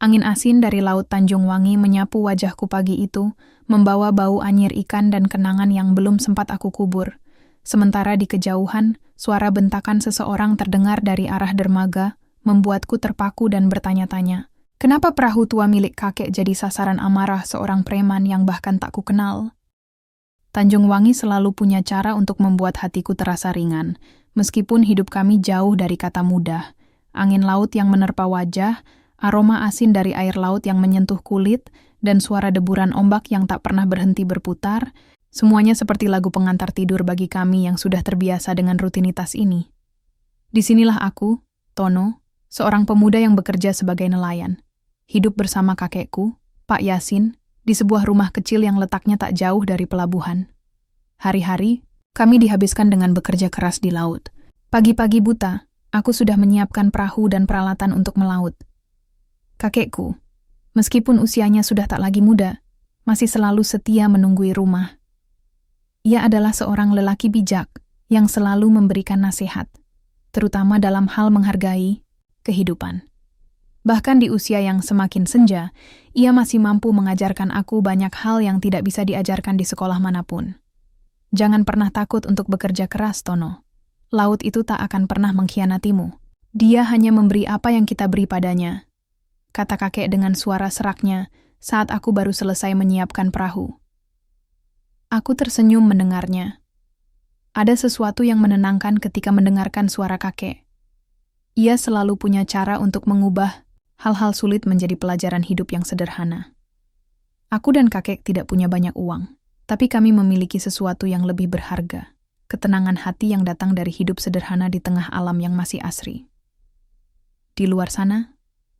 Angin asin dari Laut Tanjung Wangi menyapu wajahku pagi itu, membawa bau anyir ikan dan kenangan yang belum sempat aku kubur. Sementara di kejauhan, suara bentakan seseorang terdengar dari arah dermaga, membuatku terpaku dan bertanya-tanya. Kenapa perahu tua milik kakek jadi sasaran amarah seorang preman yang bahkan tak kukenal? Tanjung Wangi selalu punya cara untuk membuat hatiku terasa ringan, meskipun hidup kami jauh dari kata mudah. Angin laut yang menerpa wajah, aroma asin dari air laut yang menyentuh kulit, dan suara deburan ombak yang tak pernah berhenti berputar, semuanya seperti lagu pengantar tidur bagi kami yang sudah terbiasa dengan rutinitas ini. Disinilah aku, Tono, seorang pemuda yang bekerja sebagai nelayan. Hidup bersama kakekku, Pak Yasin, di sebuah rumah kecil yang letaknya tak jauh dari pelabuhan. Hari-hari, kami dihabiskan dengan bekerja keras di laut. Pagi-pagi buta, aku sudah menyiapkan perahu dan peralatan untuk melaut. Kakekku, meskipun usianya sudah tak lagi muda, masih selalu setia menunggui rumah. Ia adalah seorang lelaki bijak yang selalu memberikan nasihat, terutama dalam hal menghargai kehidupan. Bahkan di usia yang semakin senja, ia masih mampu mengajarkan aku banyak hal yang tidak bisa diajarkan di sekolah manapun. Jangan pernah takut untuk bekerja keras, Tono. Laut itu tak akan pernah mengkhianatimu. Dia hanya memberi apa yang kita beri padanya, kata kakek dengan suara seraknya saat aku baru selesai menyiapkan perahu. Aku tersenyum mendengarnya. Ada sesuatu yang menenangkan ketika mendengarkan suara kakek. Ia selalu punya cara untuk mengubah hal-hal sulit menjadi pelajaran hidup yang sederhana. Aku dan kakek tidak punya banyak uang, tapi kami memiliki sesuatu yang lebih berharga, ketenangan hati yang datang dari hidup sederhana di tengah alam yang masih asri. Di luar sana,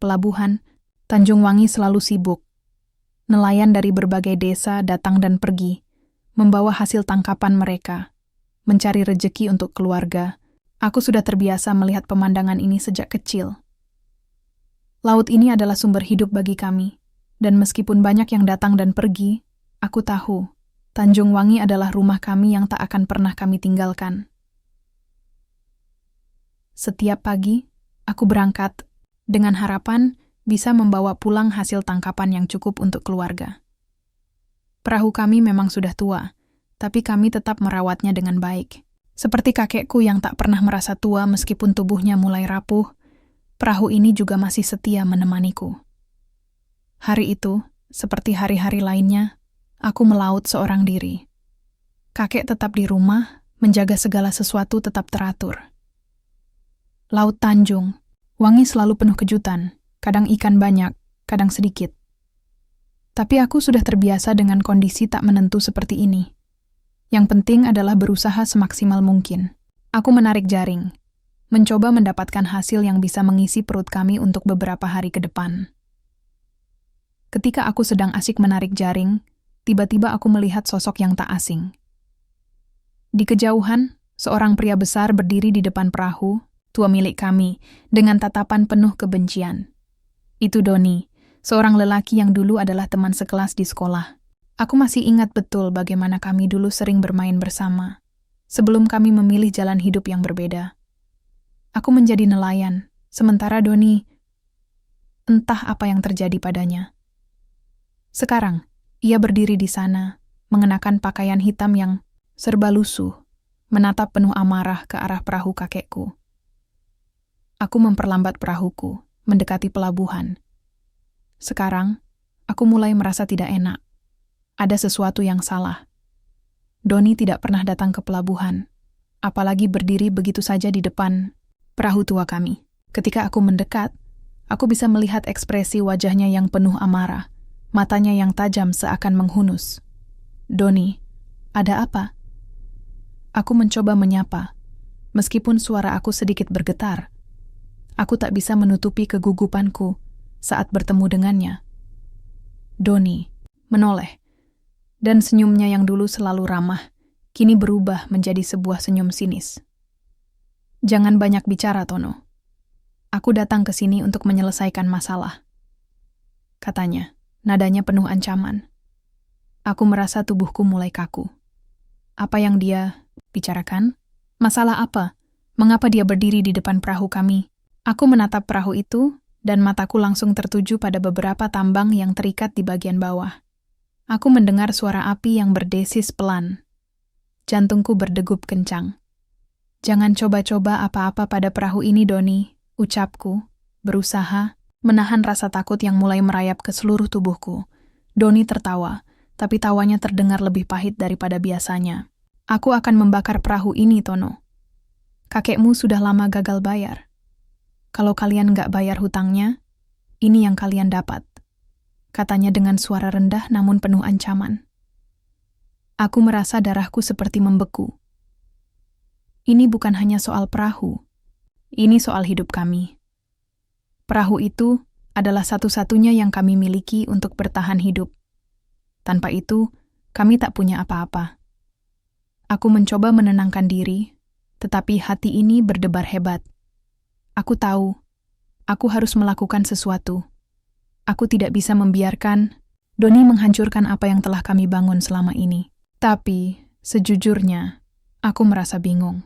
pelabuhan, Tanjung Wangi selalu sibuk. Nelayan dari berbagai desa datang dan pergi, membawa hasil tangkapan mereka, mencari rejeki untuk keluarga. Aku sudah terbiasa melihat pemandangan ini sejak kecil. Laut ini adalah sumber hidup bagi kami, dan meskipun banyak yang datang dan pergi, aku tahu Tanjung Wangi adalah rumah kami yang tak akan pernah kami tinggalkan. Setiap pagi, aku berangkat dengan harapan bisa membawa pulang hasil tangkapan yang cukup untuk keluarga. Perahu kami memang sudah tua, tapi kami tetap merawatnya dengan baik. Seperti kakekku yang tak pernah merasa tua meskipun tubuhnya mulai rapuh, perahu ini juga masih setia menemaniku. Hari itu, seperti hari-hari lainnya, aku melaut seorang diri. Kakek tetap di rumah, menjaga segala sesuatu tetap teratur. Laut Tanjung Wangi selalu penuh kejutan, kadang ikan banyak, kadang sedikit. Tapi aku sudah terbiasa dengan kondisi tak menentu seperti ini. Yang penting adalah berusaha semaksimal mungkin. Aku menarik jaring, mencoba mendapatkan hasil yang bisa mengisi perut kami untuk beberapa hari ke depan. Ketika aku sedang asik menarik jaring, tiba-tiba aku melihat sosok yang tak asing. Di kejauhan, seorang pria besar berdiri di depan perahu, tua milik kami, dengan tatapan penuh kebencian. Itu Doni, seorang lelaki yang dulu adalah teman sekelas di sekolah. Aku masih ingat betul bagaimana kami dulu sering bermain bersama, sebelum kami memilih jalan hidup yang berbeda. Aku menjadi nelayan, sementara Doni, entah apa yang terjadi padanya. Sekarang, ia berdiri di sana, mengenakan pakaian hitam yang serba lusuh, menatap penuh amarah ke arah perahu kakekku. Aku memperlambat perahuku, mendekati pelabuhan. Sekarang, aku mulai merasa tidak enak. Ada sesuatu yang salah. Doni tidak pernah datang ke pelabuhan, apalagi berdiri begitu saja di depan perahu tua kami. Ketika aku mendekat, aku bisa melihat ekspresi wajahnya yang penuh amarah, matanya yang tajam seakan menghunus. Doni, ada apa? Aku mencoba menyapa, meskipun suara aku sedikit bergetar. Aku tak bisa menutupi kegugupanku saat bertemu dengannya. Doni menoleh, dan senyumnya yang dulu selalu ramah, kini berubah menjadi sebuah senyum sinis. Jangan banyak bicara, Tono. Aku datang ke sini untuk menyelesaikan masalah, katanya, nadanya penuh ancaman. Aku merasa tubuhku mulai kaku. Apa yang dia bicarakan? Masalah apa? Mengapa dia berdiri di depan perahu kami? Aku menatap perahu itu, dan mataku langsung tertuju pada beberapa tambang yang terikat di bagian bawah. Aku mendengar suara api yang berdesis pelan. Jantungku berdegup kencang. "Jangan coba-coba apa-apa pada perahu ini, Doni," ucapku, berusaha menahan rasa takut yang mulai merayap ke seluruh tubuhku. Doni tertawa, tapi tawanya terdengar lebih pahit daripada biasanya. "Aku akan membakar perahu ini, Tono. Kakekmu sudah lama gagal bayar. Kalau kalian nggak bayar hutangnya, ini yang kalian dapat," katanya dengan suara rendah namun penuh ancaman. Aku merasa darahku seperti membeku. Ini bukan hanya soal perahu, ini soal hidup kami. Perahu itu adalah satu-satunya yang kami miliki untuk bertahan hidup. Tanpa itu, kami tak punya apa-apa. Aku mencoba menenangkan diri, tetapi hati ini berdebar hebat. Aku tahu, aku harus melakukan sesuatu. Aku tidak bisa membiarkan Doni menghancurkan apa yang telah kami bangun selama ini. Tapi, sejujurnya, aku merasa bingung.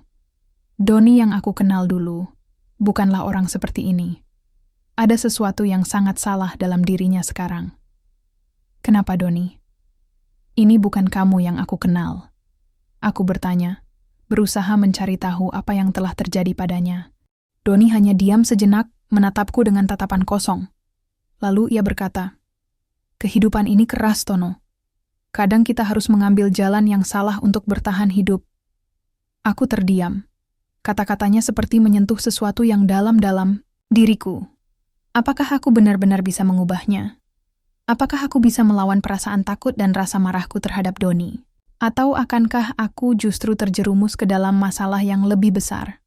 Doni yang aku kenal dulu bukanlah orang seperti ini. Ada sesuatu yang sangat salah dalam dirinya sekarang. "Kenapa, Doni? Ini bukan kamu yang aku kenal." Aku bertanya, berusaha mencari tahu apa yang telah terjadi padanya. Doni hanya diam sejenak, menatapku dengan tatapan kosong. Lalu ia berkata, "Kehidupan ini keras, Tono. Kadang kita harus mengambil jalan yang salah untuk bertahan hidup." Aku terdiam. Kata-katanya seperti menyentuh sesuatu yang dalam-dalam diriku. Apakah aku benar-benar bisa mengubahnya? Apakah aku bisa melawan perasaan takut dan rasa marahku terhadap Doni? Atau akankah aku justru terjerumus ke dalam masalah yang lebih besar?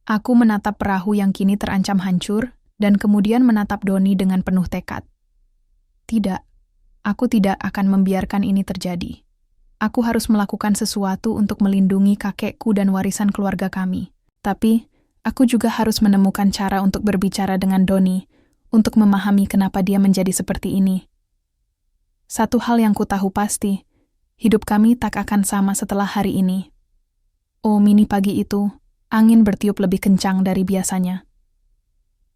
Aku menatap perahu yang kini terancam hancur, dan kemudian menatap Doni dengan penuh tekad. Tidak, aku tidak akan membiarkan ini terjadi. Aku harus melakukan sesuatu untuk melindungi kakekku dan warisan keluarga kami. Tapi, aku juga harus menemukan cara untuk berbicara dengan Doni, untuk memahami kenapa dia menjadi seperti ini. Satu hal yang ku tahu pasti, hidup kami tak akan sama setelah hari ini. Oh, mini pagi itu, angin bertiup lebih kencang dari biasanya.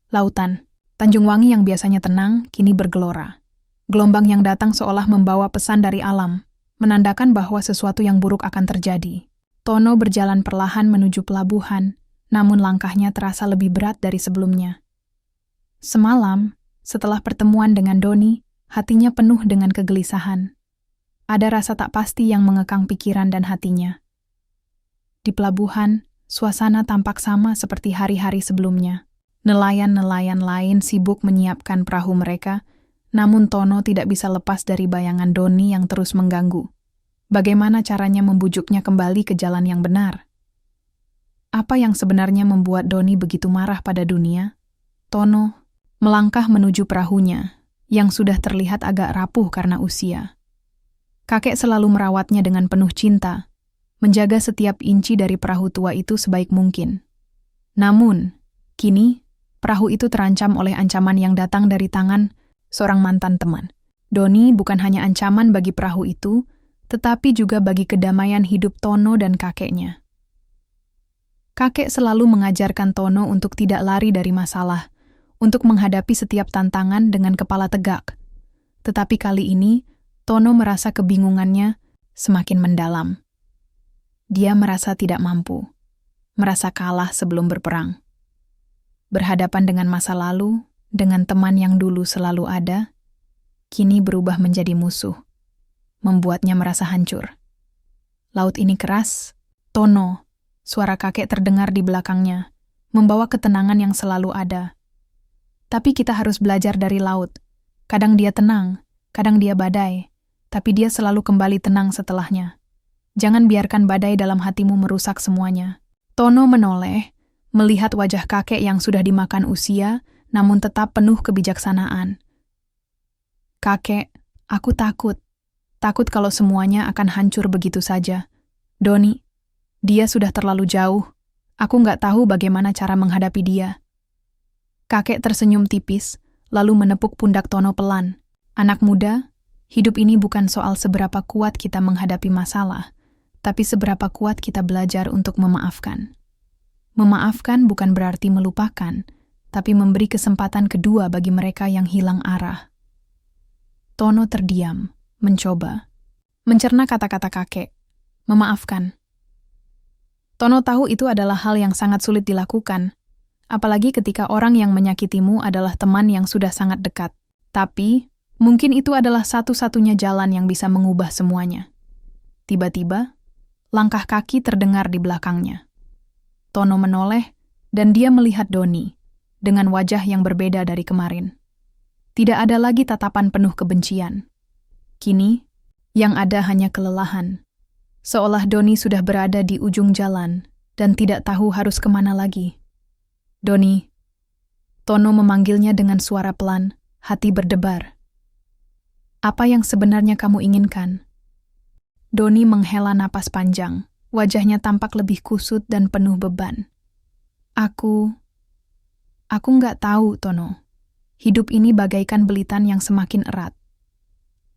Lautan, Tanjung Wangi yang biasanya tenang, kini bergelora. Gelombang yang datang seolah membawa pesan dari alam, menandakan bahwa sesuatu yang buruk akan terjadi. Tono berjalan perlahan menuju pelabuhan, namun langkahnya terasa lebih berat dari sebelumnya. Semalam, setelah pertemuan dengan Doni, hatinya penuh dengan kegelisahan. Ada rasa tak pasti yang mengekang pikiran dan hatinya. Di pelabuhan, suasana tampak sama seperti hari-hari sebelumnya. Nelayan-nelayan lain sibuk menyiapkan perahu mereka, namun Tono tidak bisa lepas dari bayangan Doni yang terus mengganggu. Bagaimana caranya membujuknya kembali ke jalan yang benar? Apa yang sebenarnya membuat Doni begitu marah pada dunia? Tono melangkah menuju perahunya, yang sudah terlihat agak rapuh karena usia. Kakek selalu merawatnya dengan penuh cinta, menjaga setiap inci dari perahu tua itu sebaik mungkin. Namun, kini, perahu itu terancam oleh ancaman yang datang dari tangan seorang mantan teman. Doni bukan hanya ancaman bagi perahu itu, tetapi juga bagi kedamaian hidup Tono dan kakeknya. Kakek selalu mengajarkan Tono untuk tidak lari dari masalah, untuk menghadapi setiap tantangan dengan kepala tegak. Tetapi kali ini, Tono merasa kebingungannya semakin mendalam. Dia merasa tidak mampu, merasa kalah sebelum berperang. Berhadapan dengan masa lalu, dengan teman yang dulu selalu ada, kini berubah menjadi musuh, membuatnya merasa hancur. Laut ini keras, Tono, suara kakek terdengar di belakangnya, membawa ketenangan yang selalu ada. Tapi kita harus belajar dari laut. Kadang dia tenang, kadang dia badai, tapi dia selalu kembali tenang setelahnya. Jangan biarkan badai dalam hatimu merusak semuanya. Tono menoleh, melihat wajah kakek yang sudah dimakan usia, namun tetap penuh kebijaksanaan. "Kakek, aku takut. Takut kalau semuanya akan hancur begitu saja. Doni, dia sudah terlalu jauh. Aku nggak tahu bagaimana cara menghadapi dia." Kakek tersenyum tipis, lalu menepuk pundak Tono pelan. "Anak muda, hidup ini bukan soal seberapa kuat kita menghadapi masalah, tapi seberapa kuat kita belajar untuk memaafkan. Memaafkan bukan berarti melupakan, tapi memberi kesempatan kedua bagi mereka yang hilang arah. Tono terdiam, mencoba mencerna kata-kata kakek, memaafkan. Tono tahu itu adalah hal yang sangat sulit dilakukan, apalagi ketika orang yang menyakitimu adalah teman yang sudah sangat dekat. Tapi, mungkin itu adalah satu-satunya jalan yang bisa mengubah semuanya. Tiba-tiba, langkah kaki terdengar di belakangnya. Tono menoleh, dan dia melihat Doni, dengan wajah yang berbeda dari kemarin. Tidak ada lagi tatapan penuh kebencian. Kini, yang ada hanya kelelahan. Seolah Doni sudah berada di ujung jalan, dan tidak tahu harus kemana lagi. Doni. Tono memanggilnya dengan suara pelan, hati berdebar. Apa yang sebenarnya kamu inginkan? Doni menghela napas panjang, wajahnya tampak lebih kusut dan penuh beban. Aku nggak tahu, Tono. Hidup ini bagaikan belitan yang semakin erat.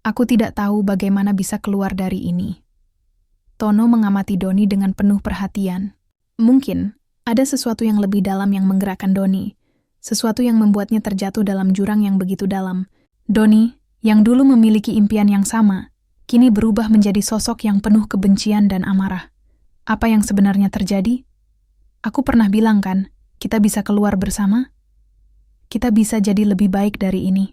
Aku tidak tahu bagaimana bisa keluar dari ini. Tono mengamati Doni dengan penuh perhatian. Mungkin ada sesuatu yang lebih dalam yang menggerakkan Doni, sesuatu yang membuatnya terjatuh dalam jurang yang begitu dalam. Doni, yang dulu memiliki impian yang sama, kini berubah menjadi sosok yang penuh kebencian dan amarah. Apa yang sebenarnya terjadi? Aku pernah bilang kan, kita bisa keluar bersama? Kita bisa jadi lebih baik dari ini.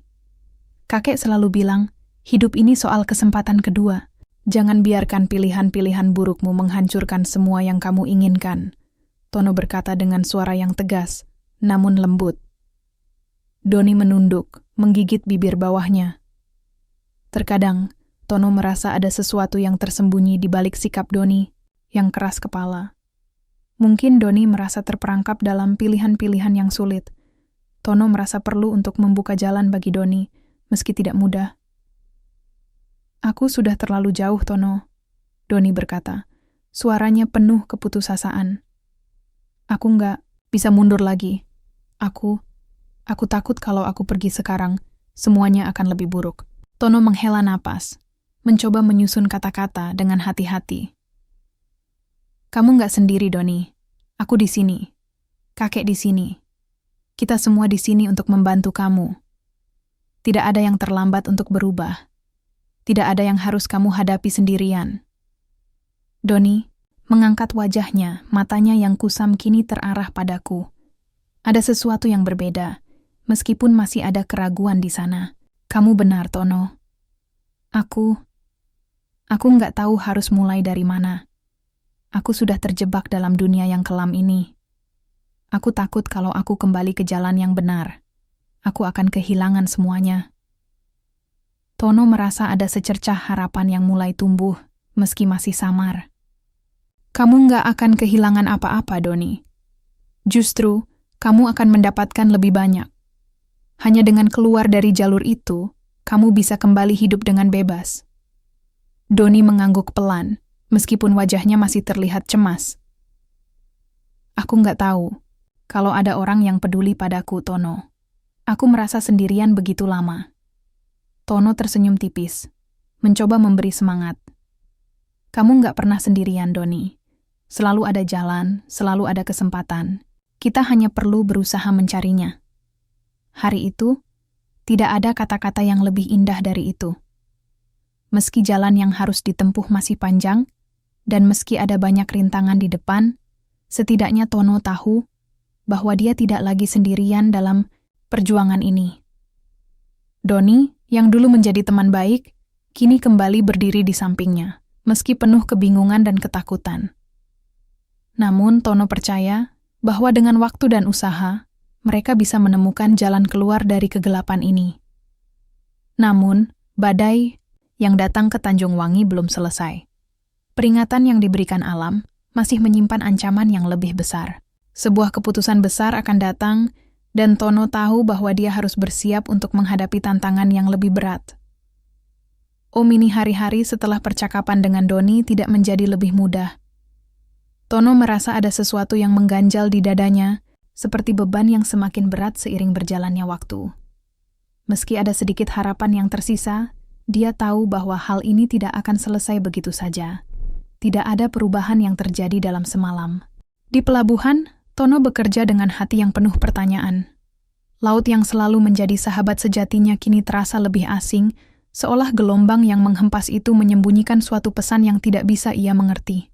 Kakek selalu bilang, hidup ini soal kesempatan kedua. Jangan biarkan pilihan-pilihan burukmu menghancurkan semua yang kamu inginkan. Tono berkata dengan suara yang tegas, namun lembut. Doni menunduk, menggigit bibir bawahnya. Terkadang, Tono merasa ada sesuatu yang tersembunyi di balik sikap Doni, yang keras kepala. Mungkin Doni merasa terperangkap dalam pilihan-pilihan yang sulit. Tono merasa perlu untuk membuka jalan bagi Doni, meski tidak mudah. Aku sudah terlalu jauh, Tono, Doni berkata. Suaranya penuh keputusasaan. Aku nggak bisa mundur lagi. Aku takut kalau aku pergi sekarang, semuanya akan lebih buruk. Tono menghela napas, mencoba menyusun kata-kata dengan hati-hati. Kamu nggak sendiri, Doni. Aku di sini. Kakek di sini. Kita semua di sini untuk membantu kamu. Tidak ada yang terlambat untuk berubah. Tidak ada yang harus kamu hadapi sendirian. Doni mengangkat wajahnya, matanya yang kusam kini terarah padaku. Ada sesuatu yang berbeda, meskipun masih ada keraguan di sana. Kamu benar, Tono. Aku nggak tahu harus mulai dari mana. Aku sudah terjebak dalam dunia yang kelam ini. Aku takut kalau aku kembali ke jalan yang benar. Aku akan kehilangan semuanya. Tono merasa ada secercah harapan yang mulai tumbuh, meski masih samar. Kamu nggak akan kehilangan apa-apa, Doni. Justru, kamu akan mendapatkan lebih banyak. Hanya dengan keluar dari jalur itu, kamu bisa kembali hidup dengan bebas. Doni mengangguk pelan, meskipun wajahnya masih terlihat cemas. Aku nggak tahu kalau ada orang yang peduli padaku, Tono. Aku merasa sendirian begitu lama. Tono tersenyum tipis, mencoba memberi semangat. Kamu nggak pernah sendirian, Doni. Selalu ada jalan, selalu ada kesempatan. Kita hanya perlu berusaha mencarinya. Hari itu, tidak ada kata-kata yang lebih indah dari itu. Meski jalan yang harus ditempuh masih panjang, dan meski ada banyak rintangan di depan, setidaknya Tono tahu bahwa dia tidak lagi sendirian dalam perjuangan ini. Doni, yang dulu menjadi teman baik, kini kembali berdiri di sampingnya, meski penuh kebingungan dan ketakutan. Namun Tono percaya bahwa dengan waktu dan usaha, mereka bisa menemukan jalan keluar dari kegelapan ini. Namun, badai yang datang ke Tanjung Wangi belum selesai. Peringatan yang diberikan alam masih menyimpan ancaman yang lebih besar. Sebuah keputusan besar akan datang, dan Tono tahu bahwa dia harus bersiap untuk menghadapi tantangan yang lebih berat. Ini hari-hari setelah percakapan dengan Doni tidak menjadi lebih mudah. Tono merasa ada sesuatu yang mengganjal di dadanya, seperti beban yang semakin berat seiring berjalannya waktu. Meski ada sedikit harapan yang tersisa, dia tahu bahwa hal ini tidak akan selesai begitu saja. Tidak ada perubahan yang terjadi dalam semalam. Di pelabuhan, Tono bekerja dengan hati yang penuh pertanyaan. Laut yang selalu menjadi sahabat sejatinya kini terasa lebih asing, seolah gelombang yang menghempas itu menyembunyikan suatu pesan yang tidak bisa ia mengerti.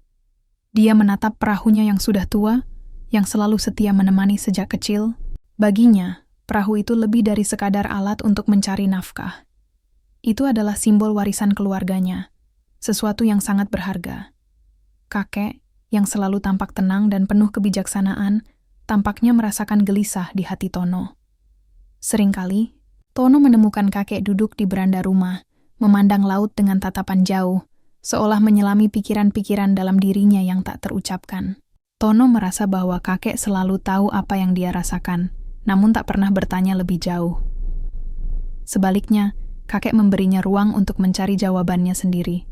Dia menatap perahunya yang sudah tua, yang selalu setia menemani sejak kecil. Baginya, perahu itu lebih dari sekadar alat untuk mencari nafkah. Itu adalah simbol warisan keluarganya, sesuatu yang sangat berharga. Kakek, yang selalu tampak tenang dan penuh kebijaksanaan, tampaknya merasakan gelisah di hati Tono. Seringkali, Tono menemukan kakek duduk di beranda rumah, memandang laut dengan tatapan jauh, seolah menyelami pikiran-pikiran dalam dirinya yang tak terucapkan. Tono merasa bahwa kakek selalu tahu apa yang dia rasakan, namun tak pernah bertanya lebih jauh. Sebaliknya, kakek memberinya ruang untuk mencari jawabannya sendiri.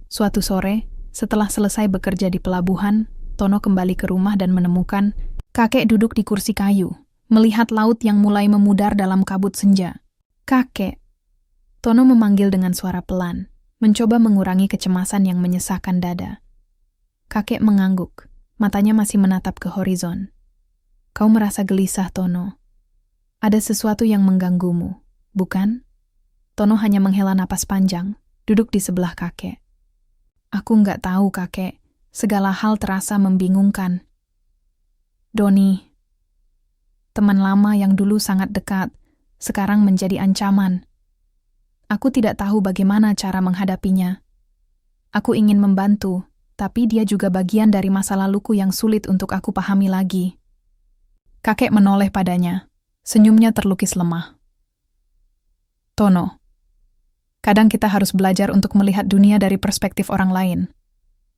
Suatu sore, setelah selesai bekerja di pelabuhan, Tono kembali ke rumah dan menemukan kakek duduk di kursi kayu, melihat laut yang mulai memudar dalam kabut senja. "Kakek," Tono memanggil dengan suara pelan, mencoba mengurangi kecemasan yang menyesakkan dada. Kakek mengangguk, matanya masih menatap ke horizon. "Kau merasa gelisah, Tono. Ada sesuatu yang mengganggumu, bukan?" Tono hanya menghela napas panjang, duduk di sebelah kakek. "Aku nggak tahu, kakek. Segala hal terasa membingungkan." "Doni, teman lama yang dulu sangat dekat, sekarang menjadi ancaman. Aku tidak tahu bagaimana cara menghadapinya. Aku ingin membantu, tapi dia juga bagian dari masa laluku yang sulit untuk aku pahami lagi." Kakek menoleh padanya, senyumnya terlukis lemah. "Tono, kadang kita harus belajar untuk melihat dunia dari perspektif orang lain.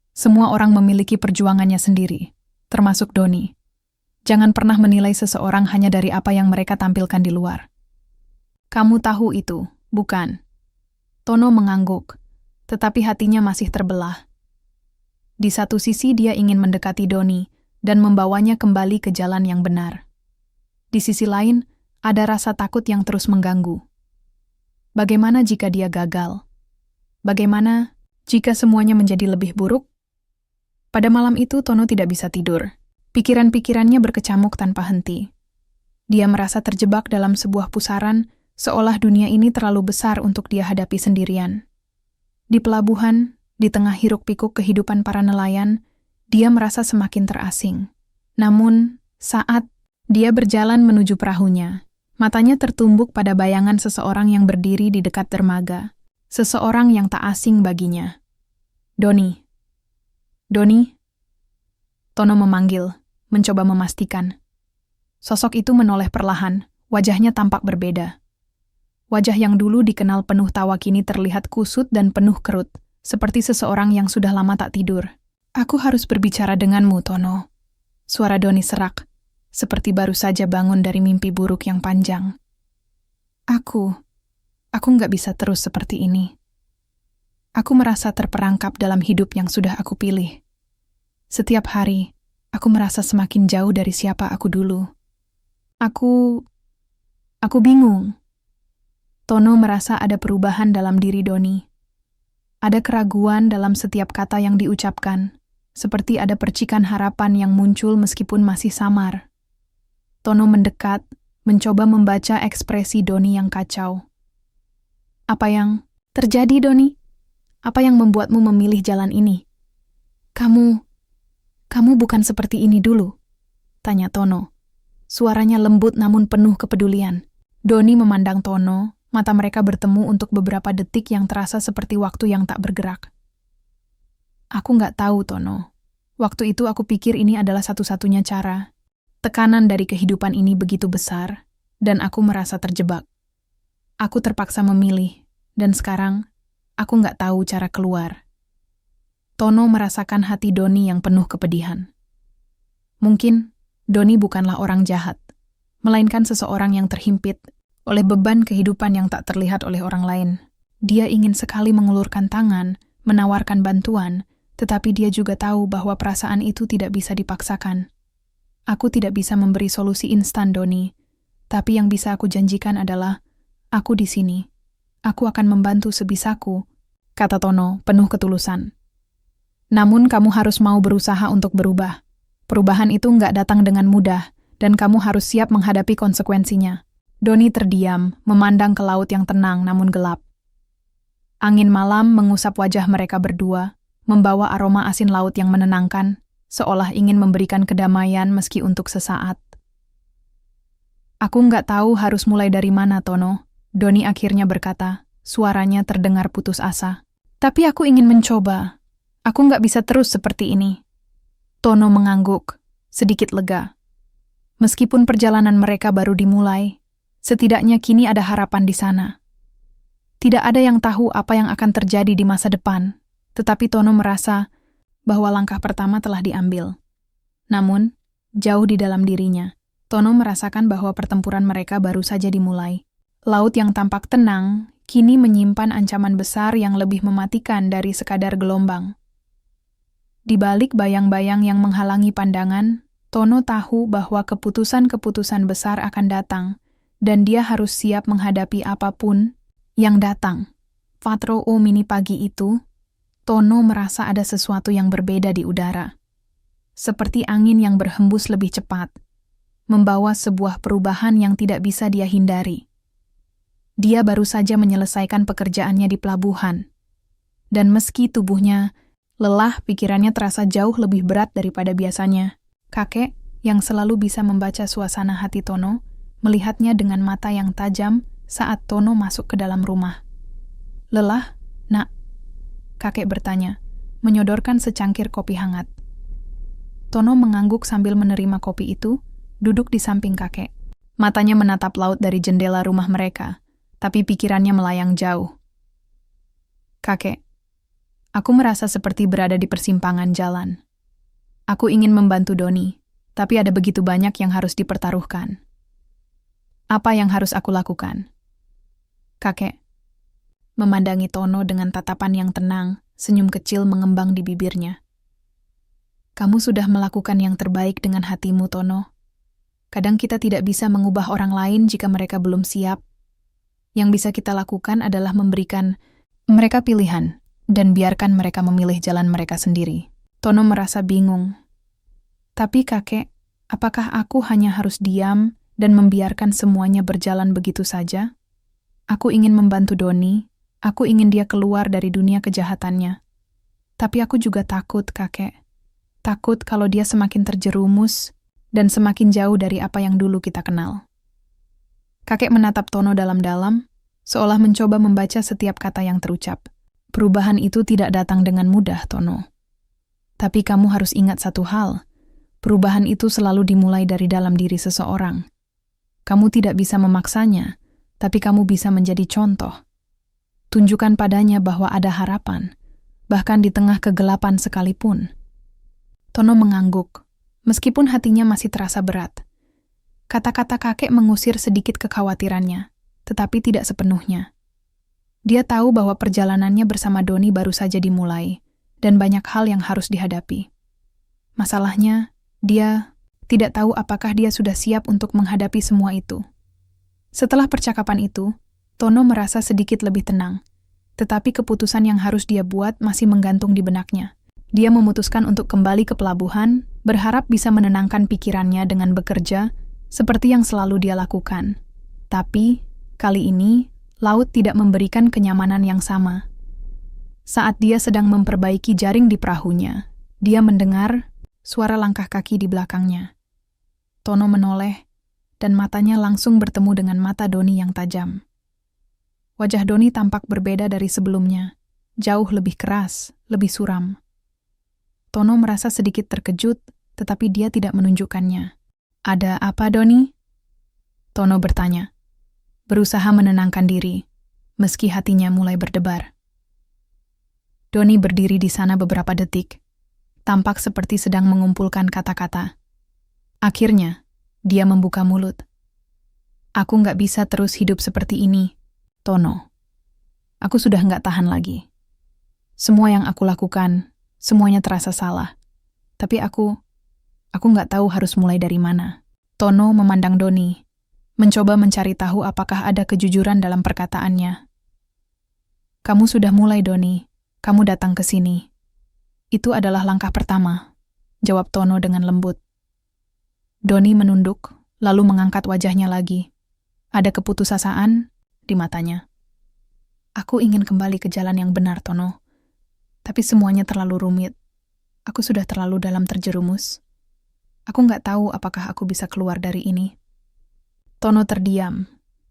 Semua orang memiliki perjuangannya sendiri, termasuk Doni. Jangan pernah menilai seseorang hanya dari apa yang mereka tampilkan di luar." "Kamu tahu itu, bukan?" Tono mengangguk, tetapi hatinya masih terbelah. Di satu sisi dia ingin mendekati Doni dan membawanya kembali ke jalan yang benar. Di sisi lain, ada rasa takut yang terus mengganggu. Bagaimana jika dia gagal? Bagaimana jika semuanya menjadi lebih buruk? Pada malam itu Tono tidak bisa tidur. Pikiran-pikirannya berkecamuk tanpa henti. Dia merasa terjebak dalam sebuah pusaran, seolah dunia ini terlalu besar untuk dia hadapi sendirian. Di pelabuhan, di tengah hiruk-pikuk kehidupan para nelayan, dia merasa semakin terasing. Namun, saat dia berjalan menuju perahunya, matanya tertumbuk pada bayangan seseorang yang berdiri di dekat dermaga. Seseorang yang tak asing baginya. "Doni. Doni?" Tono memanggil, mencoba memastikan. Sosok itu menoleh perlahan, wajahnya tampak berbeda. Wajah yang dulu dikenal penuh tawa kini terlihat kusut dan penuh kerut, seperti seseorang yang sudah lama tak tidur. "Aku harus berbicara denganmu, Tono." Suara Doni serak, seperti baru saja bangun dari mimpi buruk yang panjang. Aku nggak bisa terus seperti ini. Aku merasa terperangkap dalam hidup yang sudah aku pilih. Setiap hari, aku merasa semakin jauh dari siapa aku dulu. Aku bingung." Tono merasa ada perubahan dalam diri Doni. Ada keraguan dalam setiap kata yang diucapkan, seperti ada percikan harapan yang muncul meskipun masih samar. Tono mendekat, mencoba membaca ekspresi Doni yang kacau. "Apa yang terjadi, Doni? Apa yang membuatmu memilih jalan ini? Kamu bukan seperti ini dulu?" tanya Tono. Suaranya lembut namun penuh kepedulian. Doni memandang Tono, mata mereka bertemu untuk beberapa detik yang terasa seperti waktu yang tak bergerak. "Aku nggak tahu, Tono. Waktu itu aku pikir ini adalah satu-satunya cara. Tekanan dari kehidupan ini begitu besar, dan aku merasa terjebak. Aku terpaksa memilih, dan sekarang aku nggak tahu cara keluar." Tono merasakan hati Doni yang penuh kepedihan. Mungkin Doni bukanlah orang jahat, melainkan seseorang yang terhimpit oleh beban kehidupan yang tak terlihat oleh orang lain. Dia ingin sekali mengulurkan tangan, menawarkan bantuan, tetapi dia juga tahu bahwa perasaan itu tidak bisa dipaksakan. "Aku tidak bisa memberi solusi instan, Doni, tapi yang bisa aku janjikan adalah, aku di sini. Aku akan membantu sebisaku," kata Tono penuh ketulusan. "Namun kamu harus mau berusaha untuk berubah. Perubahan itu nggak datang dengan mudah, dan kamu harus siap menghadapi konsekuensinya. Doni terdiam, memandang ke laut yang tenang namun gelap. Angin malam mengusap wajah mereka berdua, membawa aroma asin laut yang menenangkan, seolah ingin memberikan kedamaian meski untuk sesaat. Aku nggak tahu harus mulai dari mana, Tono, Doni akhirnya berkata, suaranya terdengar putus asa. Tapi aku ingin mencoba. Aku nggak bisa terus seperti ini. Tono mengangguk, sedikit lega. Meskipun perjalanan mereka baru dimulai, setidaknya kini ada harapan di sana. Tidak ada yang tahu apa yang akan terjadi di masa depan, tetapi Tono merasa bahwa langkah pertama telah diambil. Namun, jauh di dalam dirinya, Tono merasakan bahwa pertempuran mereka baru saja dimulai. Laut yang tampak tenang, kini menyimpan ancaman besar yang lebih mematikan dari sekadar gelombang. Di balik bayang-bayang yang menghalangi pandangan, Tono tahu bahwa keputusan-keputusan besar akan datang, dan dia harus siap menghadapi apapun yang datang. Fatro Mini pagi itu, Tono merasa ada sesuatu yang berbeda di udara. Seperti angin yang berhembus lebih cepat, membawa sebuah perubahan yang tidak bisa dia hindari. Dia baru saja menyelesaikan pekerjaannya di pelabuhan. Dan meski tubuhnya lelah, pikirannya terasa jauh lebih berat daripada biasanya. Kakek, yang selalu bisa membaca suasana hati Tono, melihatnya dengan mata yang tajam saat Tono masuk ke dalam rumah. Lelah, nak? Kakek bertanya, menyodorkan secangkir kopi hangat. Tono mengangguk sambil menerima kopi itu, duduk di samping kakek. Matanya menatap laut dari jendela rumah mereka, tapi pikirannya melayang jauh. Kakek, aku merasa seperti berada di persimpangan jalan. Aku ingin membantu Doni, tapi ada begitu banyak yang harus dipertaruhkan. Apa yang harus aku lakukan? Kakek memandangi Tono dengan tatapan yang tenang, senyum kecil mengembang di bibirnya. Kamu sudah melakukan yang terbaik dengan hatimu, Tono. Kadang kita tidak bisa mengubah orang lain jika mereka belum siap. Yang bisa kita lakukan adalah memberikan mereka pilihan dan biarkan mereka memilih jalan mereka sendiri. Tono merasa bingung. Tapi kakek, apakah aku hanya harus diam dan membiarkan semuanya berjalan begitu saja? Aku ingin membantu Doni, aku ingin dia keluar dari dunia kejahatannya. Tapi aku juga takut, kakek. Takut kalau dia semakin terjerumus dan semakin jauh dari apa yang dulu kita kenal. Kakek menatap Tono dalam-dalam, seolah mencoba membaca setiap kata yang terucap. Perubahan itu tidak datang dengan mudah, Tono. Tapi kamu harus ingat satu hal, perubahan itu selalu dimulai dari dalam diri seseorang. Kamu tidak bisa memaksanya, tapi kamu bisa menjadi contoh. Tunjukkan padanya bahwa ada harapan, bahkan di tengah kegelapan sekalipun. Tono mengangguk, meskipun hatinya masih terasa berat. Kata-kata kakek mengusir sedikit kekhawatirannya, tetapi tidak sepenuhnya. Dia tahu bahwa perjalanannya bersama Doni baru saja dimulai, dan banyak hal yang harus dihadapi. Masalahnya, dia tidak tahu apakah dia sudah siap untuk menghadapi semua itu. Setelah percakapan itu, Tono merasa sedikit lebih tenang, tetapi keputusan yang harus dia buat masih menggantung di benaknya. Dia memutuskan untuk kembali ke pelabuhan, berharap bisa menenangkan pikirannya dengan bekerja, seperti yang selalu dia lakukan. Tapi, kali ini, laut tidak memberikan kenyamanan yang sama. Saat dia sedang memperbaiki jaring di perahunya, dia mendengar suara langkah kaki di belakangnya. Tono menoleh, dan matanya langsung bertemu dengan mata Doni yang tajam. Wajah Doni tampak berbeda dari sebelumnya, jauh lebih keras, lebih suram. Tono merasa sedikit terkejut, tetapi dia tidak menunjukkannya. Ada apa, Doni? Tono bertanya, berusaha menenangkan diri, meski hatinya mulai berdebar. Doni berdiri di sana beberapa detik, tampak seperti sedang mengumpulkan kata-kata. Akhirnya, dia membuka mulut. Aku nggak bisa terus hidup seperti ini, Tono. Aku sudah nggak tahan lagi. Semua yang aku lakukan, semuanya terasa salah. Tapi aku nggak tahu harus mulai dari mana. Tono memandang Doni, mencoba mencari tahu apakah ada kejujuran dalam perkataannya. Kamu sudah mulai, Doni. Kamu datang ke sini. Itu adalah langkah pertama, jawab Tono dengan lembut. Doni menunduk, lalu mengangkat wajahnya lagi. Ada keputusasaan di matanya. Aku ingin kembali ke jalan yang benar, Tono. Tapi semuanya terlalu rumit. Aku sudah terlalu dalam terjerumus. Aku nggak tahu apakah aku bisa keluar dari ini. Tono terdiam,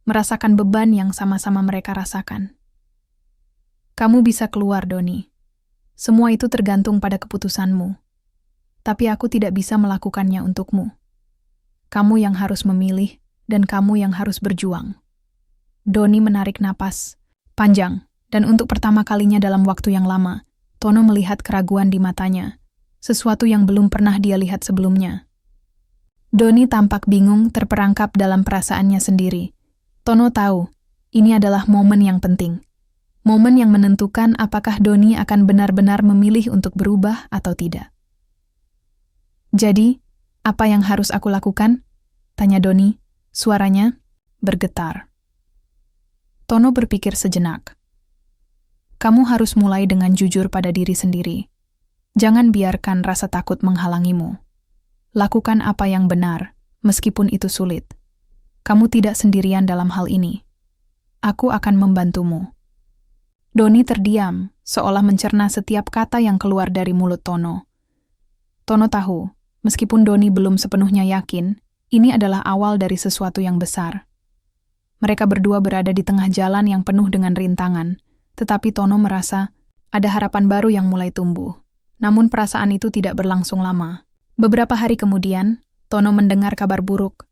merasakan beban yang sama-sama mereka rasakan. Kamu bisa keluar, Doni. Semua itu tergantung pada keputusanmu. Tapi aku tidak bisa melakukannya untukmu. Kamu yang harus memilih, dan kamu yang harus berjuang. Doni menarik napas panjang, dan untuk pertama kalinya dalam waktu yang lama, Tono melihat keraguan di matanya, sesuatu yang belum pernah dia lihat sebelumnya. Doni tampak bingung terperangkap dalam perasaannya sendiri. Tono tahu, ini adalah momen yang penting. Momen yang menentukan apakah Doni akan benar-benar memilih untuk berubah atau tidak. Jadi, apa yang harus aku lakukan? Tanya Doni, suaranya bergetar. Tono berpikir sejenak. Kamu harus mulai dengan jujur pada diri sendiri. Jangan biarkan rasa takut menghalangimu. Lakukan apa yang benar, meskipun itu sulit. Kamu tidak sendirian dalam hal ini. Aku akan membantumu. Doni terdiam, seolah mencerna setiap kata yang keluar dari mulut Tono. Tono tahu, meskipun Doni belum sepenuhnya yakin, ini adalah awal dari sesuatu yang besar. Mereka berdua berada di tengah jalan yang penuh dengan rintangan, tetapi Tono merasa ada harapan baru yang mulai tumbuh. Namun perasaan itu tidak berlangsung lama. Beberapa hari kemudian, Tono mendengar kabar buruk.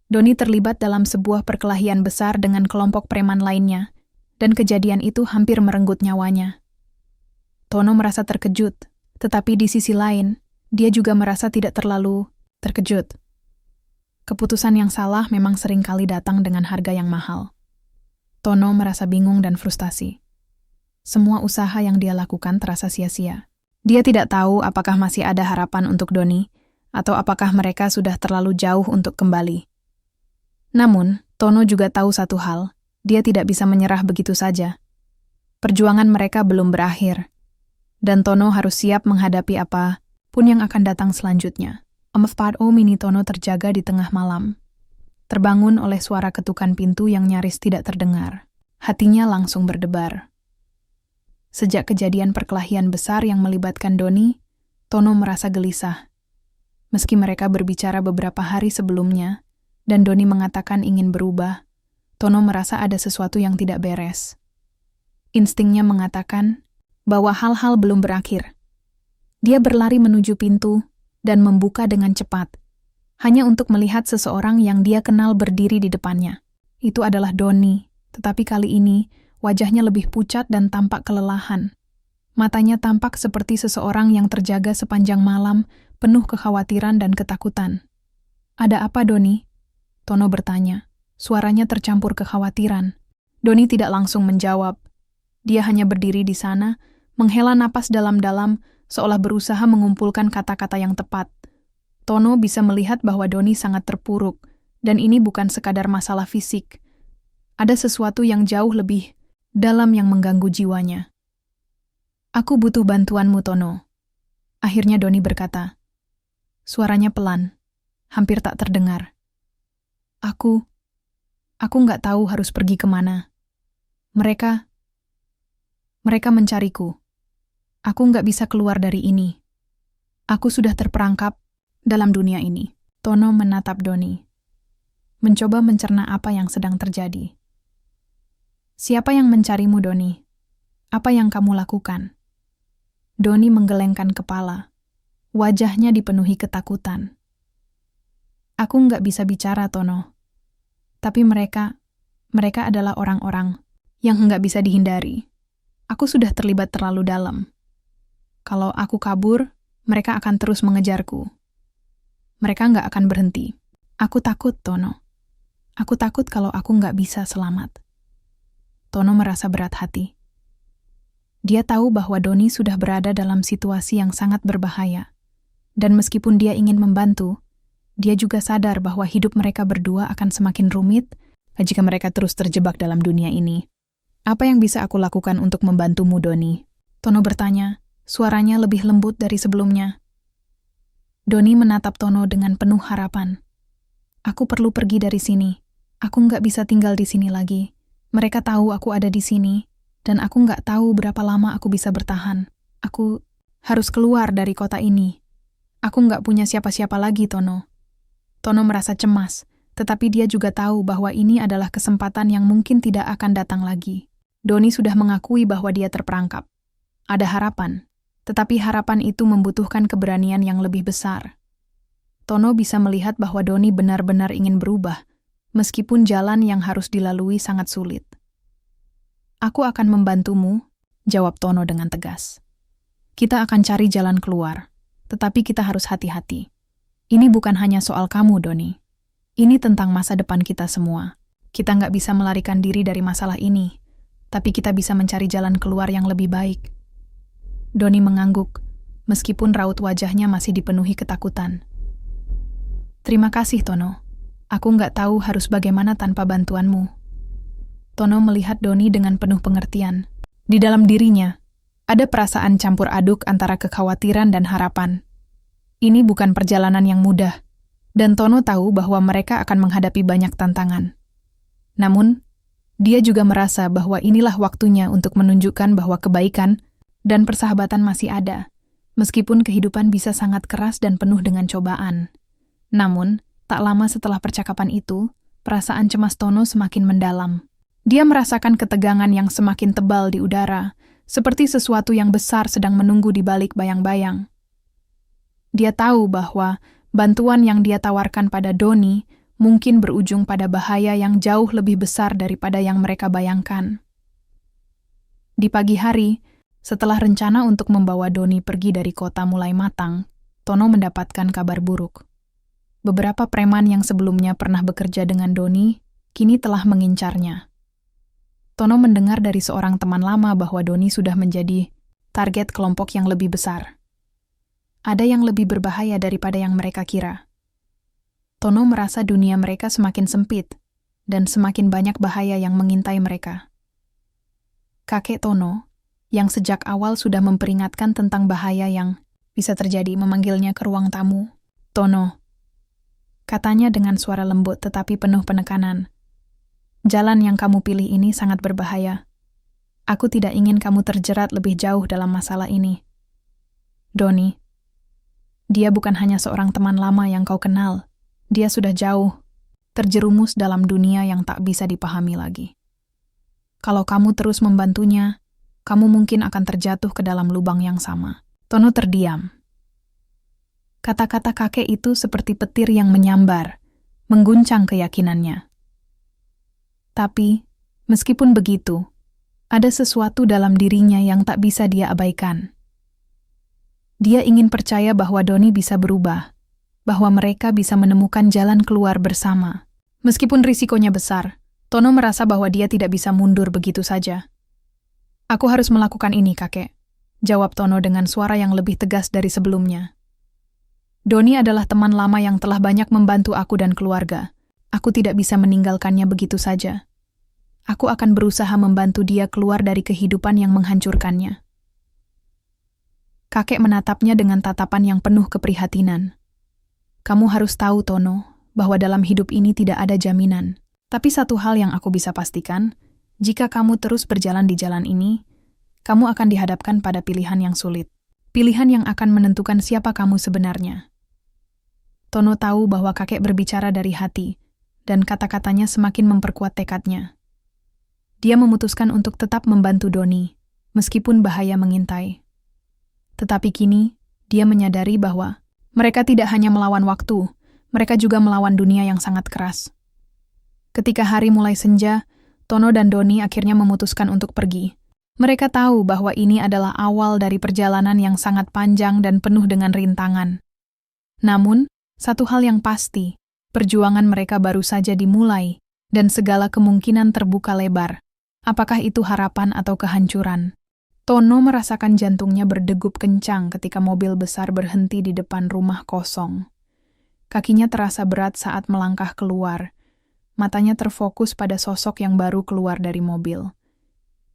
Doni terlibat dalam sebuah perkelahian besar dengan kelompok preman lainnya, dan kejadian itu hampir merenggut nyawanya. Tono merasa terkejut, tetapi di sisi lain, dia juga merasa tidak terlalu terkejut. Keputusan yang salah memang sering kali datang dengan harga yang mahal. Tono merasa bingung dan frustasi. Semua usaha yang dia lakukan terasa sia-sia. Dia tidak tahu apakah masih ada harapan untuk Doni, atau apakah mereka sudah terlalu jauh untuk kembali. Namun, Tono juga tahu satu hal, dia tidak bisa menyerah begitu saja. Perjuangan mereka belum berakhir, dan Tono harus siap menghadapi apa pun yang akan datang selanjutnya. Mini Tono terjaga di tengah malam. Terbangun oleh suara ketukan pintu yang nyaris tidak terdengar. Hatinya langsung berdebar. Sejak kejadian perkelahian besar yang melibatkan Doni, Tono merasa gelisah. Meski mereka berbicara beberapa hari sebelumnya, dan Doni mengatakan ingin berubah, Tono merasa ada sesuatu yang tidak beres. Instingnya mengatakan bahwa hal-hal belum berakhir. Dia berlari menuju pintu, dan membuka dengan cepat, hanya untuk melihat seseorang yang dia kenal berdiri di depannya. Itu adalah Doni, tetapi kali ini wajahnya lebih pucat dan tampak kelelahan. Matanya tampak seperti seseorang yang terjaga sepanjang malam, penuh kekhawatiran dan ketakutan. "Ada apa, Doni?" Tono bertanya. Suaranya tercampur kekhawatiran. Doni tidak langsung menjawab. Dia hanya berdiri di sana, menghela napas dalam-dalam, seolah berusaha mengumpulkan kata-kata yang tepat. Tono bisa melihat bahwa Doni sangat terpuruk, dan ini bukan sekadar masalah fisik. Ada sesuatu yang jauh lebih dalam yang mengganggu jiwanya. "Aku butuh bantuanmu, Tono," akhirnya Doni berkata. Suaranya pelan, hampir tak terdengar. Aku nggak tahu harus pergi kemana. Mereka mencariku. Aku nggak bisa keluar dari ini. Aku sudah terperangkap dalam dunia ini." Tono menatap Doni, mencoba mencerna apa yang sedang terjadi. "Siapa yang mencarimu, Doni? Apa yang kamu lakukan?" Doni menggelengkan kepala. Wajahnya dipenuhi ketakutan. "Aku nggak bisa bicara, Tono. Tapi mereka adalah orang-orang yang nggak bisa dihindari. Aku sudah terlibat terlalu dalam. Kalau aku kabur, mereka akan terus mengejarku. Mereka nggak akan berhenti. Aku takut, Tono. Aku takut kalau aku nggak bisa selamat." Tono merasa berat hati. Dia tahu bahwa Doni sudah berada dalam situasi yang sangat berbahaya. Dan meskipun dia ingin membantu, dia juga sadar bahwa hidup mereka berdua akan semakin rumit jika mereka terus terjebak dalam dunia ini. "Apa yang bisa aku lakukan untuk membantumu, Doni?" Tono bertanya. Suaranya lebih lembut dari sebelumnya. Doni menatap Tono dengan penuh harapan. Aku perlu pergi dari sini. Aku nggak bisa tinggal di sini lagi. Mereka tahu aku ada di sini, dan aku nggak tahu berapa lama aku bisa bertahan. Aku harus keluar dari kota ini. Aku nggak punya siapa-siapa lagi, Tono. Tono merasa cemas, tetapi dia juga tahu bahwa ini adalah kesempatan yang mungkin tidak akan datang lagi. Doni sudah mengakui bahwa dia terperangkap. Ada harapan, tetapi harapan itu membutuhkan keberanian yang lebih besar. Tono bisa melihat bahwa Doni benar-benar ingin berubah, meskipun jalan yang harus dilalui sangat sulit. Aku akan membantumu, jawab Tono dengan tegas. Kita akan cari jalan keluar, tetapi kita harus hati-hati. Ini bukan hanya soal kamu, Doni. Ini tentang masa depan kita semua. Kita nggak bisa melarikan diri dari masalah ini, tapi kita bisa mencari jalan keluar yang lebih baik. Doni mengangguk, meskipun raut wajahnya masih dipenuhi ketakutan. Terima kasih, Tono. Aku nggak tahu harus bagaimana tanpa bantuanmu. Tono melihat Doni dengan penuh pengertian. Di dalam dirinya, ada perasaan campur aduk antara kekhawatiran dan harapan. Ini bukan perjalanan yang mudah, dan Tono tahu bahwa mereka akan menghadapi banyak tantangan. Namun, dia juga merasa bahwa inilah waktunya untuk menunjukkan bahwa kebaikan dan persahabatan masih ada, meskipun kehidupan bisa sangat keras dan penuh dengan cobaan. Namun, tak lama setelah percakapan itu, perasaan cemas Tono semakin mendalam. Dia merasakan ketegangan yang semakin tebal di udara, seperti sesuatu yang besar sedang menunggu di balik bayang-bayang. Dia tahu bahwa bantuan yang dia tawarkan pada Doni mungkin berujung pada bahaya yang jauh lebih besar daripada yang mereka bayangkan. Di pagi hari, setelah rencana untuk membawa Doni pergi dari kota mulai matang, Tono mendapatkan kabar buruk. Beberapa preman yang sebelumnya pernah bekerja dengan Doni, kini telah mengincarnya. Tono mendengar dari seorang teman lama bahwa Doni sudah menjadi target kelompok yang lebih besar. Ada yang lebih berbahaya daripada yang mereka kira. Tono merasa dunia mereka semakin sempit, dan semakin banyak bahaya yang mengintai mereka. Kakek Tono, yang sejak awal sudah memperingatkan tentang bahaya yang bisa terjadi, memanggilnya ke ruang tamu. Tono, katanya dengan suara lembut tetapi penuh penekanan. Jalan yang kamu pilih ini sangat berbahaya. Aku tidak ingin kamu terjerat lebih jauh dalam masalah ini. Doni, dia bukan hanya seorang teman lama yang kau kenal. Dia sudah jauh, terjerumus dalam dunia yang tak bisa dipahami lagi. Kalau kamu terus membantunya, kamu mungkin akan terjatuh ke dalam lubang yang sama. Tono terdiam. Kata-kata kakek itu seperti petir yang menyambar, mengguncang keyakinannya. Tapi, meskipun begitu, ada sesuatu dalam dirinya yang tak bisa dia abaikan. Dia ingin percaya bahwa Doni bisa berubah, bahwa mereka bisa menemukan jalan keluar bersama. Meskipun risikonya besar, Tono merasa bahwa dia tidak bisa mundur begitu saja. Aku harus melakukan ini, kakek, jawab Tono dengan suara yang lebih tegas dari sebelumnya. Doni adalah teman lama yang telah banyak membantu aku dan keluarga. Aku tidak bisa meninggalkannya begitu saja. Aku akan berusaha membantu dia keluar dari kehidupan yang menghancurkannya. Kakek menatapnya dengan tatapan yang penuh keprihatinan. Kamu harus tahu, Tono, bahwa dalam hidup ini tidak ada jaminan. Tapi satu hal yang aku bisa pastikan, jika kamu terus berjalan di jalan ini, kamu akan dihadapkan pada pilihan yang sulit. Pilihan yang akan menentukan siapa kamu sebenarnya. Tono tahu bahwa kakek berbicara dari hati, dan kata-katanya semakin memperkuat tekadnya. Dia memutuskan untuk tetap membantu Doni, meskipun bahaya mengintai. Tetapi kini, dia menyadari bahwa mereka tidak hanya melawan waktu, mereka juga melawan dunia yang sangat keras. Ketika hari mulai senja, Tono dan Doni akhirnya memutuskan untuk pergi. Mereka tahu bahwa ini adalah awal dari perjalanan yang sangat panjang dan penuh dengan rintangan. Namun, satu hal yang pasti, perjuangan mereka baru saja dimulai, dan segala kemungkinan terbuka lebar. Apakah itu harapan atau kehancuran? Tono merasakan jantungnya berdegup kencang ketika mobil besar berhenti di depan rumah kosong. Kakinya terasa berat saat melangkah keluar. Matanya terfokus pada sosok yang baru keluar dari mobil.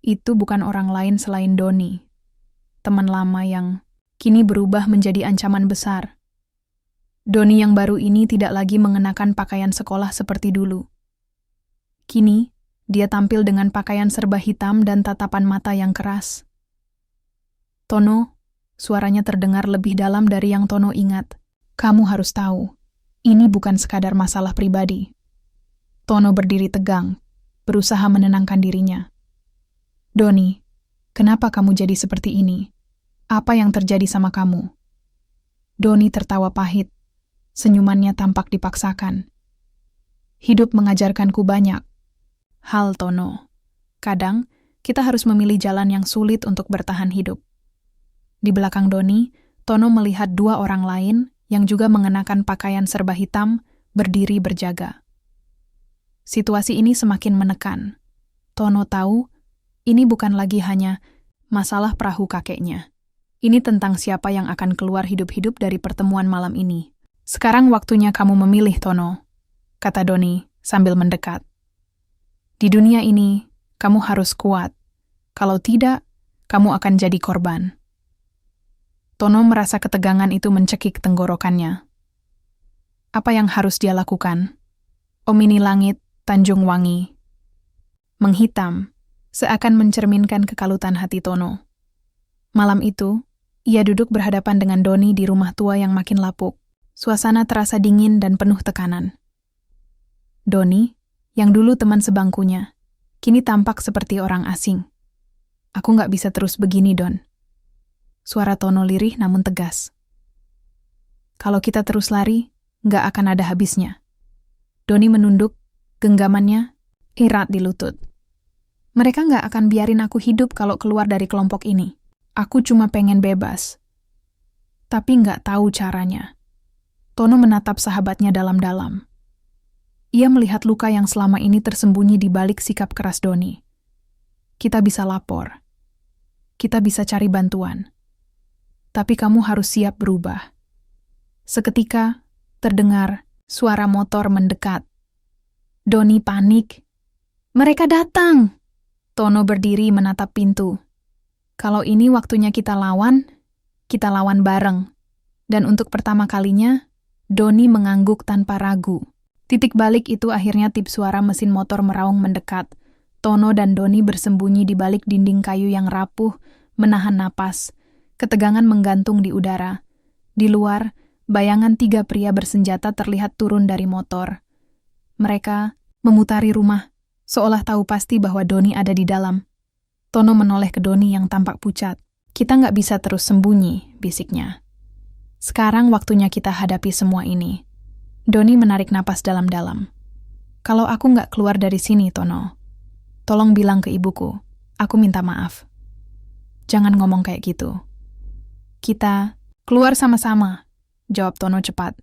Itu bukan orang lain selain Doni, teman lama yang kini berubah menjadi ancaman besar. Doni yang baru ini tidak lagi mengenakan pakaian sekolah seperti dulu. Kini, dia tampil dengan pakaian serba hitam dan tatapan mata yang keras. Tono, suaranya terdengar lebih dalam dari yang Tono ingat. Kamu harus tahu, ini bukan sekadar masalah pribadi. Tono berdiri tegang, berusaha menenangkan dirinya. Doni, kenapa kamu jadi seperti ini? Apa yang terjadi sama kamu? Doni tertawa pahit. Senyumannya tampak dipaksakan. Hidup mengajarkanku banyak hal, Tono. Kadang, kita harus memilih jalan yang sulit untuk bertahan hidup. Di belakang Doni, Tono melihat dua orang lain yang juga mengenakan pakaian serba hitam berdiri berjaga. Situasi ini semakin menekan. Tono tahu, ini bukan lagi hanya masalah perahu kakeknya. Ini tentang siapa yang akan keluar hidup-hidup dari pertemuan malam ini. Sekarang waktunya kamu memilih, Tono, kata Doni sambil mendekat. Di dunia ini, kamu harus kuat. Kalau tidak, kamu akan jadi korban. Tono merasa ketegangan itu mencekik tenggorokannya. Apa yang harus dia lakukan? Omini langit, Tanjung Wangi. Menghitam, seakan mencerminkan kekalutan hati Tono. Malam itu, ia duduk berhadapan dengan Doni di rumah tua yang makin lapuk. Suasana terasa dingin dan penuh tekanan. Doni, yang dulu teman sebangkunya, kini tampak seperti orang asing. Aku nggak bisa terus begini, Don. Suara Tono lirih namun tegas. Kalau kita terus lari, nggak akan ada habisnya. Doni menunduk, genggamannya erat di lutut. Mereka nggak akan biarin aku hidup kalau keluar dari kelompok ini. Aku cuma pengen bebas. Tapi nggak tahu caranya. Tono menatap sahabatnya dalam-dalam. Ia melihat luka yang selama ini tersembunyi di balik sikap keras Doni. Kita bisa lapor. Kita bisa cari bantuan. Tapi kamu harus siap berubah. Seketika, terdengar suara motor mendekat. Doni panik. Mereka datang! Tono berdiri menatap pintu. Kalau ini waktunya kita lawan bareng. Dan untuk pertama kalinya, Doni mengangguk tanpa ragu. Titik balik itu akhirnya tip suara mesin motor meraung mendekat. Tono dan Doni bersembunyi di balik dinding kayu yang rapuh, menahan napas. Ketegangan menggantung di udara. Di luar, bayangan 3 pria bersenjata terlihat turun dari motor. Mereka memutari rumah, seolah tahu pasti bahwa Doni ada di dalam. Tono menoleh ke Doni yang tampak pucat. Kita nggak bisa terus sembunyi, bisiknya. Sekarang waktunya kita hadapi semua ini. Doni menarik napas dalam-dalam. Kalau aku nggak keluar dari sini, Tono, tolong bilang ke ibuku, aku minta maaf. Jangan ngomong kayak gitu. Kita keluar sama-sama, jawab Tono cepat.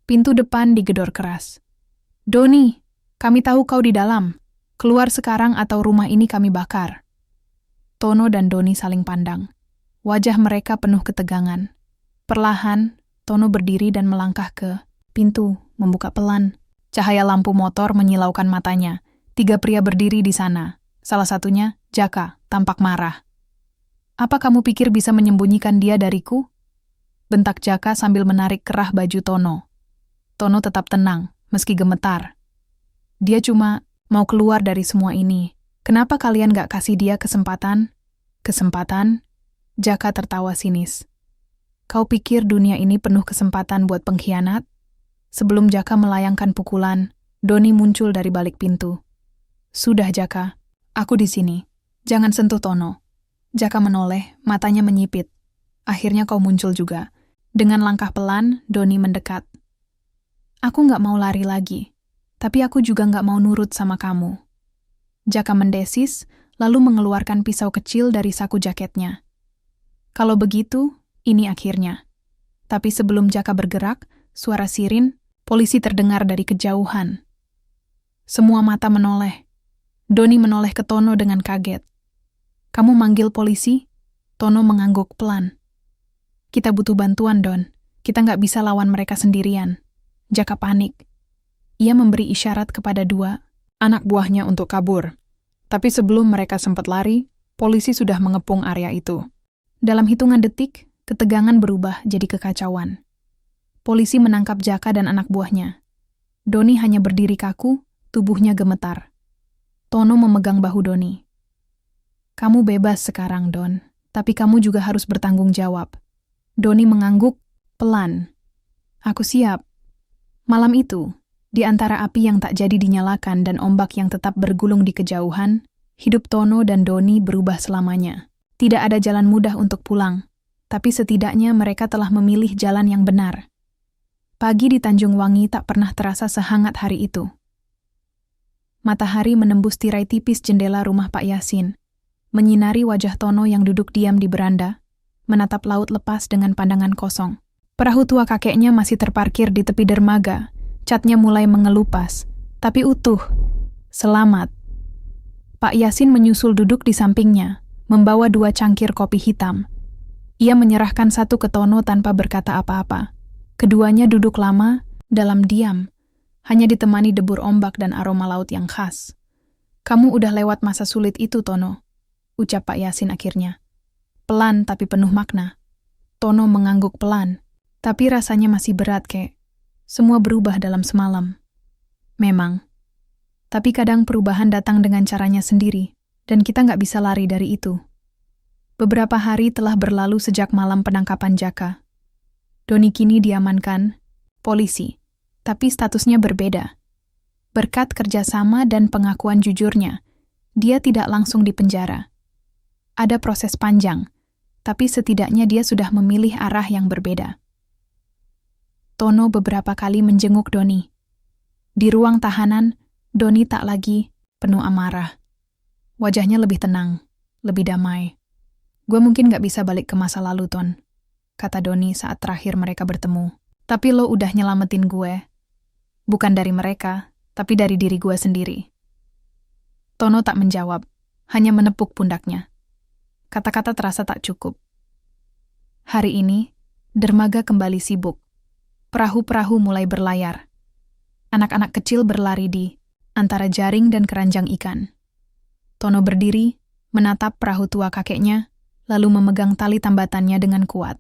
Pintu depan digedor keras. Doni, kami tahu kau di dalam. Keluar sekarang atau rumah ini kami bakar. Tono dan Doni saling pandang. Wajah mereka penuh ketegangan. Perlahan, Tono berdiri dan melangkah ke pintu, membuka pelan. Cahaya lampu motor menyilaukan matanya. 3 pria berdiri di sana. Salah satunya, Jaka, tampak marah. Apa kamu pikir bisa menyembunyikan dia dariku? Bentak Jaka sambil menarik kerah baju Tono. Tono tetap tenang, meski gemetar. Dia cuma mau keluar dari semua ini. Kenapa kalian gak kasih dia kesempatan? Kesempatan? Jaka tertawa sinis. Kau pikir dunia ini penuh kesempatan buat pengkhianat? Sebelum Jaka melayangkan pukulan, Doni muncul dari balik pintu. Sudah, Jaka. Aku di sini. Jangan sentuh Tono. Jaka menoleh, matanya menyipit. Akhirnya kau muncul juga. Dengan langkah pelan, Doni mendekat. Aku nggak mau lari lagi. Tapi aku juga nggak mau nurut sama kamu. Jaka mendesis, lalu mengeluarkan pisau kecil dari saku jaketnya. Kalau begitu, ini akhirnya. Tapi sebelum Jaka bergerak, suara sirin, polisi terdengar dari kejauhan. Semua mata menoleh. Doni menoleh ke Tono dengan kaget. Kamu manggil polisi? Tono mengangguk pelan. Kita butuh bantuan, Don. Kita nggak bisa lawan mereka sendirian. Jaka panik. Ia memberi isyarat kepada 2 anak buahnya untuk kabur. Tapi sebelum mereka sempat lari, polisi sudah mengepung area itu. Dalam hitungan detik, ketegangan berubah jadi kekacauan. Polisi menangkap Jaka dan anak buahnya. Doni hanya berdiri kaku, tubuhnya gemetar. Tono memegang bahu Doni. "Kamu bebas sekarang, Don, tapi kamu juga harus bertanggung jawab." Doni mengangguk, pelan. "Aku siap." Malam itu, di antara api yang tak jadi dinyalakan dan ombak yang tetap bergulung di kejauhan, hidup Tono dan Doni berubah selamanya. Tidak ada jalan mudah untuk pulang, tapi setidaknya mereka telah memilih jalan yang benar. Pagi di Tanjung Wangi tak pernah terasa sehangat hari itu. Matahari menembus tirai tipis jendela rumah Pak Yasin, menyinari wajah Tono yang duduk diam di beranda, menatap laut lepas dengan pandangan kosong. Perahu tua kakeknya masih terparkir di tepi dermaga, catnya mulai mengelupas, tapi utuh. Selamat. Pak Yasin menyusul duduk di sampingnya, membawa 2 cangkir kopi hitam. Ia menyerahkan satu ke Tono tanpa berkata apa-apa. Keduanya duduk lama, dalam diam, hanya ditemani debur ombak dan aroma laut yang khas. "Kamu udah lewat masa sulit itu, Tono," ucap Pak Yasin akhirnya. Pelan tapi penuh makna. Tono mengangguk pelan, "Tapi rasanya masih berat, kek. Semua berubah dalam semalam." "Memang. Tapi kadang perubahan datang dengan caranya sendiri, dan kita nggak bisa lari dari itu." Beberapa hari telah berlalu sejak malam penangkapan Jaka. Doni kini diamankan polisi, tapi statusnya berbeda. Berkat kerjasama dan pengakuan jujurnya, dia tidak langsung dipenjara. Ada proses panjang, tapi setidaknya dia sudah memilih arah yang berbeda. Tono beberapa kali menjenguk Doni. Di ruang tahanan, Doni tak lagi penuh amarah. Wajahnya lebih tenang, lebih damai. "Gue mungkin gak bisa balik ke masa lalu, Ton," kata Doni saat terakhir mereka bertemu. "Tapi lo udah nyelamatin gue. Bukan dari mereka, tapi dari diri gue sendiri." Tono tak menjawab, hanya menepuk pundaknya. Kata-kata terasa tak cukup. Hari ini, dermaga kembali sibuk. Perahu-perahu mulai berlayar. Anak-anak kecil berlari di antara jaring dan keranjang ikan. Tono berdiri, menatap perahu tua kakeknya, lalu memegang tali tambatannya dengan kuat.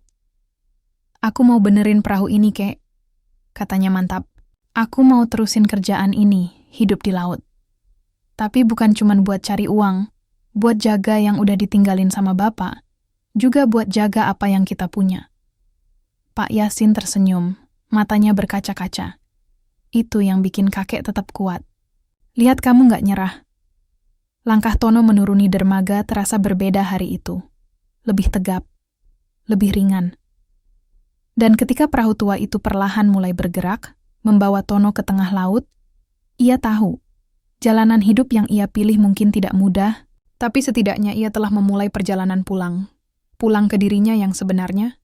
"Aku mau benerin perahu ini, kek," katanya mantap. "Aku mau terusin kerjaan ini, hidup di laut. Tapi bukan cuman buat cari uang, buat jaga yang udah ditinggalin sama bapak, juga buat jaga apa yang kita punya." Pak Yasin tersenyum, matanya berkaca-kaca. Itu yang bikin kakek tetap kuat. "Lihat kamu nggak nyerah." Langkah Tono menuruni dermaga terasa berbeda hari itu. Lebih tegap, lebih ringan. Dan ketika perahu tua itu perlahan mulai bergerak, membawa Tono ke tengah laut, ia tahu, jalanan hidup yang ia pilih mungkin tidak mudah, tapi setidaknya ia telah memulai perjalanan pulang. Pulang ke dirinya yang sebenarnya,